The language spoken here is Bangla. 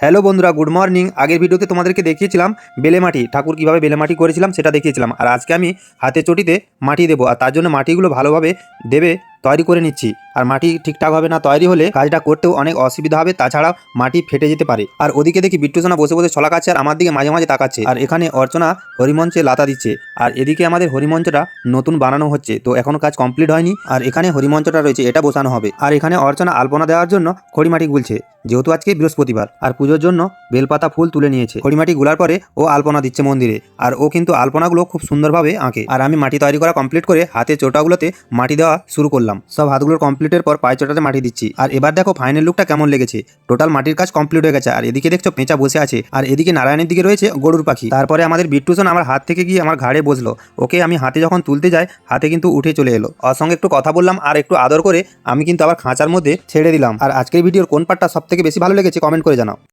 হ্যালো বন্ধুরা, গুড মর্নিং। আগের ভিডিওতে তোমাদেরকে দেখিয়েছিলাম বেলে মাটি ঠাকুর কীভাবে বেলে মাটি করেছিলাম সেটা দেখিয়েছিলাম। আর আজকে আমি হাতে চটিতে মাটি দেবো, আর তার জন্য মাটিগুলো ভালোভাবে দেবে তৈরি করে নিচ্ছি। আর মাটি ঠিকঠাকভাবে না তৈরি হলে কাজটা করতেও অনেক অসুবিধা হবে, তাছাড়াও মাটি ফেটে যেতে পারে। আর ওদিকে দেখি বিট্টুসোনা বসে বসে ছলা খাচ্ছে আর আমার দিকে মাঝে মাঝে তাকাচ্ছে। আর এখানে অর্চনা হরিমঞ্চে লাতা দিচ্ছে, আর এদিকে আমাদের হরিমঞ্চটা নতুন বানানো হচ্ছে, তো এখনও কাজ কমপ্লিট হয়নি। আর এখানে হরিমঞ্চটা রয়েছে, এটা বসানো হবে। আর এখানে অর্চনা আলপনা দেওয়ার জন্য খড়িমাটি গুলছে, যেহেতু আজকে বৃহস্পতিবার আর পুজোর জন্য বেলপাতা ফুল তুলে নিয়েছে। খড়িমাটি গুলার পরে ও আলপনা দিচ্ছে মন্দিরে, আর ও কিন্তু আলপনাগুলো খুব সুন্দরভাবে আঁকে। আর আমি মাটি তৈরি করা কমপ্লিট করে হাতে চোটাগুলোতে মাটি দেওয়া শুরু করলাম। সব হাতগুলোর কমপ্লিটের পর পায়ে চোটাতে মাটি দিচ্ছি। আর এবার দেখো ফাইনাল লুকটা কেমন লেগেছে। টোটাল মাটির কাজ কমপ্লিট হয়ে গেছে। আর এদিকে দেখছো পেঁচা বসে আছে, আর এদিকে নারায়ণের দিকে রয়েছে গরুর পাখি। তারপরে আমাদের বিট্টুসন আমার হাত থেকে গিয়ে আমার ঘাড়ে বসলো। ওকে আমি হাতে যখন তুলতে যাই, হাতে কিন্তু উঠে চলে এলো। ওর সঙ্গে একটু কথা বললাম আর একটু আদর করে আমি কিন্তু আবার খাঁচার মধ্যে ছেড়ে দিলাম। আর আজকের ভিডিওর কোন পার্টটা সব থেকে বেশি ভালো লেগেছে কমেন্ট করে জানাও।